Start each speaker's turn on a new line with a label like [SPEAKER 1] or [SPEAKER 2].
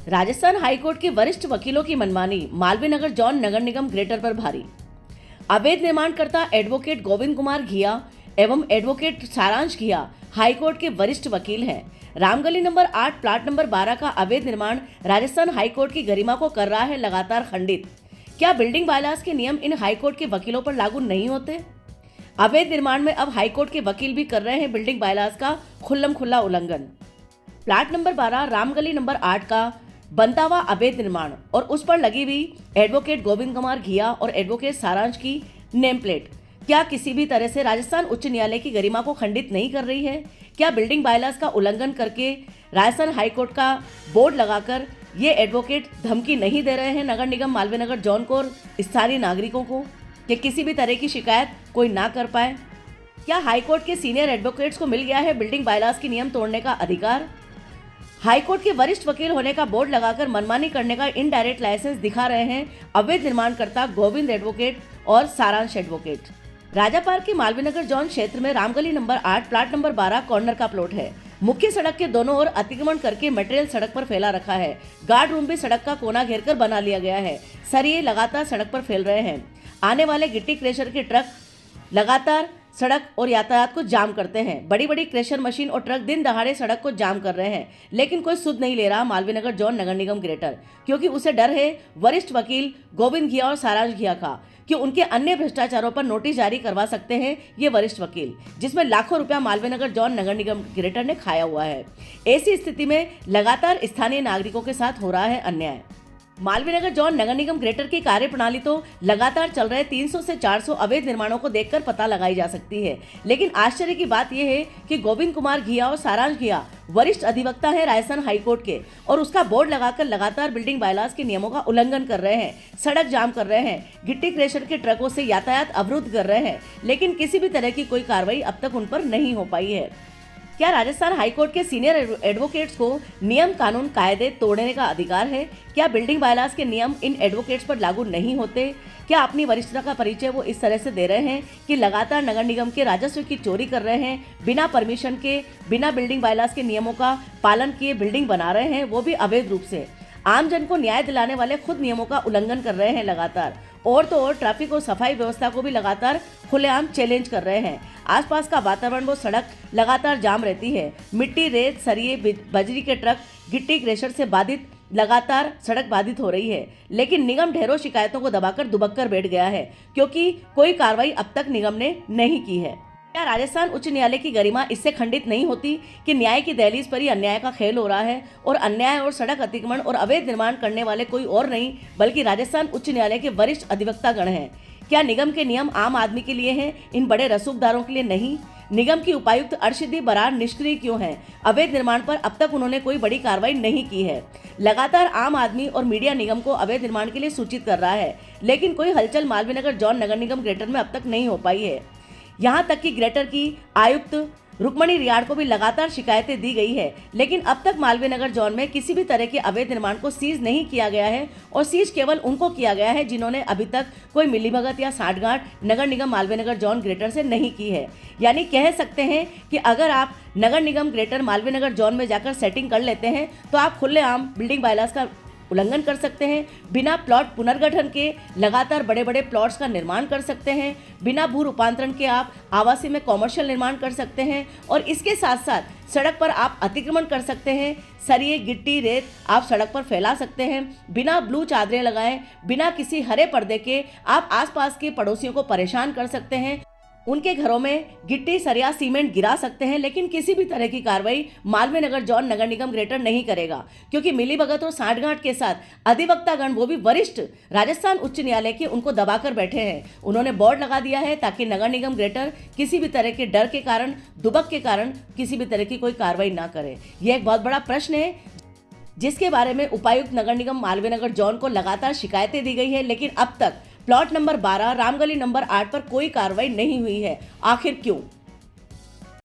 [SPEAKER 1] Rajasthan high court के वरिष्ठ वकीलों की मनमानी, मालवीय नगर जोन नगर निगम ग्रेटर पर भारी। अवैध निर्माणकर्ता एडवोकेट गोविंद कुमार घिया एवं एडवोकेट सारांश घिया हाईकोर्ट के वरिष्ठ वकील हैं। रामगली नंबर 8 प्लाट नंबर 12 का अवैध निर्माण राजस्थान हाईकोर्ट की गरिमा को कर रहा है लगातार खंडित। क्या बिल्डिंग बायलॉज के नियम इन हाईकोर्ट के वकीलों पर लागू नहीं होते? अवैध निर्माण में अब हाईकोर्ट के वकील भी कर रहे हैं बिल्डिंग बायलॉज का खुल्लम खुल्ला उल्लंघन। प्लाट नंबर 12 रामगली नंबर 8 का बनता हुआ अवैध निर्माण और उस पर लगी हुई एडवोकेट गोविंद कुमार घिया और एडवोकेट सारांश की नेम प्लेट क्या किसी भी तरह से राजस्थान उच्च न्यायालय की गरिमा को खंडित नहीं कर रही है? क्या बिल्डिंग बायलॉज का उल्लंघन करके राजस्थान हाईकोर्ट का बोर्ड लगाकर ये एडवोकेट धमकी नहीं दे रहे हैं नगर निगम मालवीय नगर जोन को और स्थानीय नागरिकों को कि किसी भी तरह की शिकायत कोई ना कर पाए? क्या हाईकोर्ट के सीनियर एडवोकेट्स को मिल गया है बिल्डिंग बायलॉज के नियम तोड़ने का अधिकार? हाईकोर्ट के वरिष्ठ वकील होने का बोर्ड लगाकर मनमानी करने का इनडायरेक्ट लाइसेंस दिखा रहे हैं अवैध निर्माणकर्ता गोविंद एडवोकेट और सारांश एडवोकेट। राजा पार्क के मालवीय नगर जोन क्षेत्र में Ramgali number 8 plot number 12 corner का प्लॉट है। मुख्य सड़क के दोनों ओर अतिक्रमण करके मटेरियल सड़क पर फैला रखा है। गार्ड रूम भी सड़क का कोना घेरकर बना लिया गया है। सरिये लगातार सड़क पर फैल रहे हैं। आने वाले गिट्टी क्रेशर के ट्रक लगातार सड़क और यातायात को जाम करते हैं। बड़ी बड़ी क्रेशर मशीन और ट्रक दिन दहाड़े सड़क को जाम कर रहे हैं, लेकिन कोई सुध नहीं ले रहा मालवीय नगर जोन नगर निगम ग्रेटर, क्योंकि उसे डर है वरिष्ठ वकील गोविंद घिया और सारांश घिया का कि उनके अन्य भ्रष्टाचारों पर नोटिस जारी करवा सकते हैं ये वरिष्ठ वकील, जिसमें लाखों रुपया मालवीय नगर जोन नगर निगम ग्रेटर ने खाया हुआ है। ऐसी स्थिति में लगातार स्थानीय नागरिकों के साथ हो रहा है अन्याय। मालवीय नगर जोन नगर निगम ग्रेटर की कार्यप्रणाली तो लगातार चल रहे 300 से 400 अवैध निर्माणों को देखकर पता लगाई जा सकती है, लेकिन आश्चर्य की बात यह है कि गोविंद कुमार घिया और सारांश घिया वरिष्ठ अधिवक्ता है राजस्थान हाईकोर्ट के और उसका बोर्ड लगाकर लगातार बिल्डिंग बायलॉज के नियमों का उल्लंघन कर रहे हैं, सड़क जाम कर रहे हैं, गिट्टी क्रेशर के ट्रकों से यातायात अवरुद्ध कर रहे हैं, लेकिन किसी भी तरह की कोई कार्रवाई अब तक उन पर नहीं हो पाई है। क्या राजस्थान हाईकोर्ट के सीनियर एडवोकेट्स को नियम कानून कायदे तोड़ने का अधिकार है? क्या बिल्डिंग बायलॉज के नियम इन एडवोकेट्स पर लागू नहीं होते? क्या अपनी वरिष्ठता का परिचय वो इस तरह से दे रहे हैं कि लगातार नगर निगम के राजस्व की चोरी कर रहे हैं, बिना परमिशन के, बिना बिल्डिंग बायलॉज के नियमों का पालन किए बिल्डिंग बना रहे हैं, वो भी अवैध रूप से? आम जन को न्याय दिलाने वाले खुद नियमों का उल्लंघन कर रहे हैं लगातार, और तो और ट्रैफिक और सफाई व्यवस्था को भी लगातार खुलेआम चैलेंज कर रहे हैं। आसपास का वातावरण वो सड़क लगातार जाम रहती है। मिट्टी, रेत, सरिये, बजरी के ट्रक, गिट्टी क्रेशर से बाधित लगातार सड़क बाधित हो रही है, लेकिन निगम ढेरों शिकायतों को दबाकर दुबक्कर बैठ गया है, क्योंकि कोई कार्रवाई अब तक निगम ने नहीं की है। क्या राजस्थान उच्च न्यायालय की गरिमा इससे खंडित नहीं होती कि न्याय की दहलीज पर ही अन्याय का खेल हो रहा है और अन्याय और सड़क अतिक्रमण और अवैध निर्माण करने वाले कोई और नहीं बल्कि राजस्थान उच्च न्यायालय के वरिष्ठ अधिवक्तागण हैं? क्या निगम के नियम आम आदमी के लिए हैं, इन बड़े रसूखदारों के लिए नहीं? निगम की उपायुक्त अर्शदी बरार निष्क्रिय क्यों हैं? अवैध निर्माण पर अब तक उन्होंने कोई बड़ी कार्रवाई नहीं की है। लगातार आम आदमी और मीडिया निगम को अवैध निर्माण के लिए सूचित कर रहा है, लेकिन कोई हलचल मालवीय नगर जोन नगर निगम ग्रेटर में अब तक नहीं हो पाई है। यहाँ तक कि ग्रेटर की आयुक्त रुक्मणी रियाड़ को भी लगातार शिकायतें दी गई है, लेकिन अब तक मालवीय नगर जोन में किसी भी तरह के अवैध निर्माण को सीज नहीं किया गया है और सीज केवल उनको किया गया है जिन्होंने अभी तक कोई मिलीभगत या साठगांठ नगर निगम मालवीय नगर जोन ग्रेटर से नहीं की है। यानी कह सकते हैं कि अगर आप नगर निगम ग्रेटर मालवीय नगर जोन में जाकर सेटिंग कर लेते हैं तो आप खुलेआम बिल्डिंग बायलॉज का उल्लंघन कर सकते हैं, बिना प्लॉट पुनर्गठन के लगातार बड़े बड़े प्लॉट्स का निर्माण कर सकते हैं, बिना भू रूपांतरण के आप आवासीय में कॉमर्शियल निर्माण कर सकते हैं और इसके साथ साथ सड़क पर आप अतिक्रमण कर सकते हैं, सरिये, गिट्टी, रेत आप सड़क पर फैला सकते हैं, बिना ब्लू चादरें लगाए, बिना किसी हरे पर्दे के आप आसपास के पड़ोसियों को परेशान कर सकते हैं, उनके घरों में गिट्टी, सरिया, सीमेंट गिरा सकते हैं, लेकिन किसी भी तरह की कार्रवाई मालवीय नगर जोन नगर निगम ग्रेटर नहीं करेगा, क्योंकि मिलीभगत और साठगांठ के साथ अधिवक्तागण वो भी वरिष्ठ राजस्थान उच्च न्यायालय के उनको दबाकर बैठे हैं। उन्होंने बोर्ड लगा दिया है ताकि नगर निगम ग्रेटर किसी भी तरह के डर के कारण, दुबक के कारण किसी भी तरह की कोई कार्रवाई ना करे। यह एक बहुत बड़ा प्रश्न है जिसके बारे में उपायुक्त नगर निगम मालवीय नगर जोन को लगातार शिकायतें दी गई है, लेकिन अब तक प्लॉट नंबर 12 रामगली नंबर 8 पर कोई कार्रवाई नहीं हुई है। आखिर क्यों?